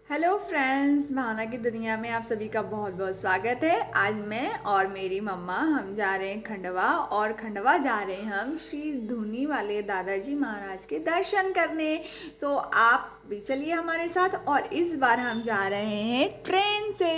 Hello friends, भावना की दुनिया में आप सभी का बहुत बहुत स्वागत है। आज मैं और मेरी मम्मा हम जा रहे हैं खंडवा, और खंडवा जा रहे हैं हम श्री धूनी वाले दादाजी महाराज के दर्शन करने। तो आप भी चलिए हमारे साथ। और इस बार हम जा रहे हैं ट्रेन से।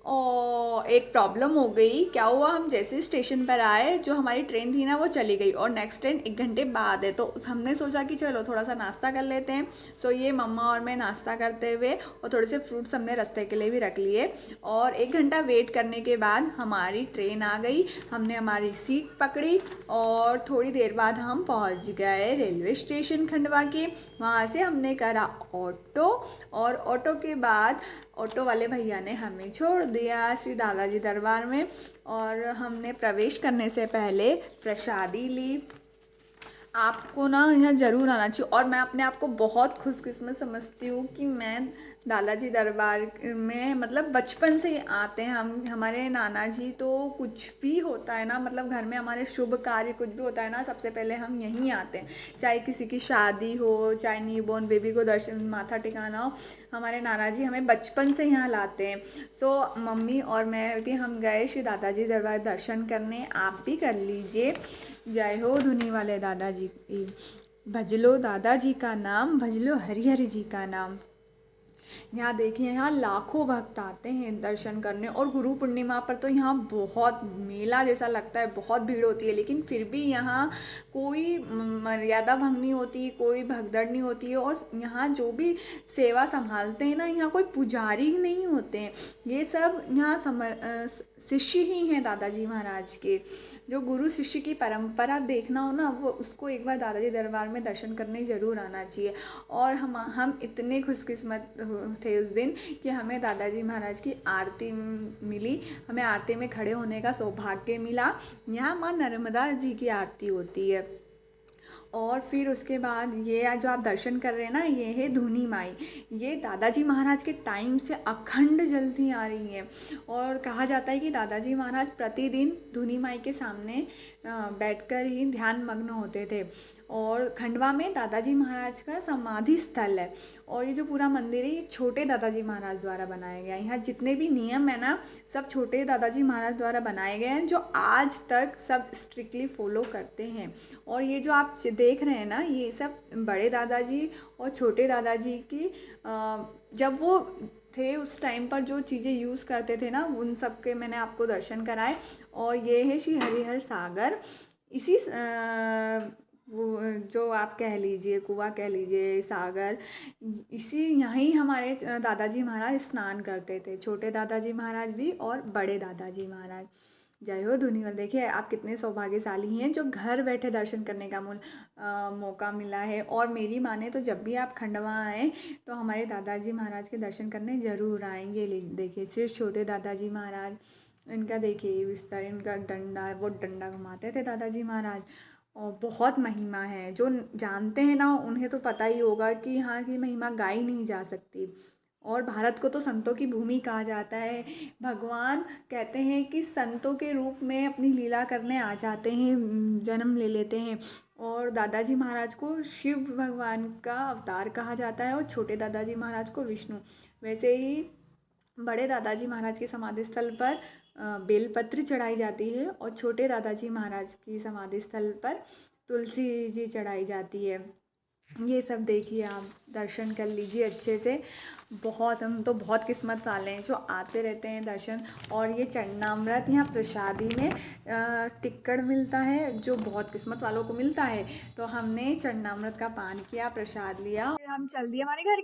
और एक प्रॉब्लम हो गई। क्या हुआ, हम जैसे स्टेशन पर आए, जो हमारी ट्रेन थी ना वो चली गई, और नेक्स्ट ट्रेन 1 घंटे बाद है। तो हमने सोचा कि चलो थोड़ा सा नाश्ता कर लेते हैं। सो ये मम्मा और मैं नाश्ता करते हुए, और थोड़े से फ्रूट्स हमने रास्ते के लिए भी रख लिए। और 1 घंटा वेट करने के बाद हमारी ट्रेन आ गई। हमने हमारी सीट पकड़ी और थोड़ी देर बाद हम पहुंच गए रेलवे स्टेशन खंडवा के। वहाँ से हमने करा ऑटो, और ऑटो के बाद ऑटो वाले भैया ने हमें छोड़ दिया श्री दादाजी दरबार में। और हमने प्रवेश करने से पहले प्रसादी ली। आपको ना यहाँ ज़रूर आना चाहिए। और मैं अपने आप को बहुत खुशकिस्मत समझती हूँ कि मैं दादाजी दरबार में, मतलब बचपन से ही आते हैं हम। हमारे नाना जी तो कुछ भी होता है ना, मतलब घर में हमारे शुभ कार्य कुछ भी होता है ना, सबसे पहले हम यहीं आते हैं। चाहे किसी की शादी हो, चाहे न्यूबॉर्न बेबी को दर्शन माथा टिकाना हो, हमारे नाना जी हमें बचपन से यहाँ लाते हैं। सो मम्मी और मैं भी हम गए श्री दादाजी दरबार दर्शन करने। आप भी कर लीजिए। जय हो धुनी वाले दादाजी की। भजलो दादाजी का नाम, भजलो हरिहर जी का नाम। यहाँ देखिए, यहाँ लाखों भक्त आते हैं दर्शन करने। और गुरु पूर्णिमा पर तो यहाँ बहुत मेला जैसा लगता है, बहुत भीड़ होती है। लेकिन फिर भी यहाँ कोई मर्यादा भंग नहीं होती, कोई भगदड़ नहीं होती है। और यहाँ जो भी सेवा संभालते हैं ना, यहाँ कोई पुजारी नहीं होते हैं। ये सब यहाँ शिष्य ही हैं दादाजी महाराज के। जो गुरु शिष्य की परंपरा देखना हो ना, वो उसको एक बार दादाजी दरबार में दर्शन करने ज़रूर आना चाहिए। और हम इतने खुशकिस्मत थे उस दिन कि हमें दादाजी महाराज की आरती मिली। हमें आरती में खड़े होने का सौभाग्य मिला। यहाँ माँ नर्मदा जी की आरती होती है। और फिर उसके बाद ये जो आप दर्शन कर रहे हैं ना, ये है धूनी माई। ये दादाजी महाराज के टाइम से अखंड जलती आ रही है। और कहा जाता है कि दादाजी महाराज प्रतिदिन धूनी माई के सामने बैठकर ही ध्यान मग्न होते थे। और खंडवा में दादाजी महाराज का समाधि स्थल है। और ये जो पूरा मंदिर है, ये छोटे दादाजी महाराज द्वारा बनाया गया है। यहाँ जितने भी नियम है ना, सब छोटे दादाजी महाराज द्वारा बनाए गए हैं, जो आज तक सब स्ट्रिक्टली फॉलो करते हैं। और ये जो आप देख रहे हैं ना, ये सब बड़े दादाजी और छोटे दादाजी की जब वो थे उस टाइम पर जो चीज़ें यूज़ करते थे ना, उन सब के मैंने आपको दर्शन कराए। और ये है श्री हरिहर सागर। इसी वो जो आप कह लीजिए, कुआं कह लीजिए, सागर, इसी यहीं हमारे दादाजी महाराज स्नान करते थे। छोटे दादाजी महाराज भी और बड़े दादाजी महाराज। जय हो धुनीवल। देखिए आप कितने सौभाग्यशाली हैं जो घर बैठे दर्शन करने का मौका मिला है। और मेरी माने तो जब भी आप खंडवा आएँ तो हमारे दादाजी महाराज के दर्शन करने ज़रूर आएंगे। देखिए सिर्फ छोटे दादाजी महाराज, इनका देखिए विस्तार, इनका डंडा, वो डंडा घुमाते थे दादाजी महाराज। और बहुत महिमा है। जो जानते हैं ना, उन्हें तो पता ही होगा कि यहाँ की महिमा गाई नहीं जा सकती। और भारत को तो संतों की भूमि कहा जाता है। भगवान कहते हैं कि संतों के रूप में अपनी लीला करने आ जाते हैं, जन्म ले लेते हैं। और दादाजी महाराज को शिव भगवान का अवतार कहा जाता है, और छोटे दादाजी महाराज को विष्णु। वैसे ही बड़े दादाजी महाराज के समाधि स्थल पर बेलपत्र चढ़ाई जाती है, और छोटे दादाजी महाराज की समाधि स्थल पर तुलसी जी चढ़ाई जाती है। ये सब देखिए, आप दर्शन कर लीजिए अच्छे से। हम तो बहुत किस्मत वाले हैं जो आते रहते हैं दर्शन। और ये चरणामृत यहाँ प्रसादी में टिक्कड़ मिलता है, जो बहुत किस्मत वालों को मिलता है। तो हमने चरणामृत का पान किया, प्रसाद लिया, फिर हम चल दिए हमारे घर।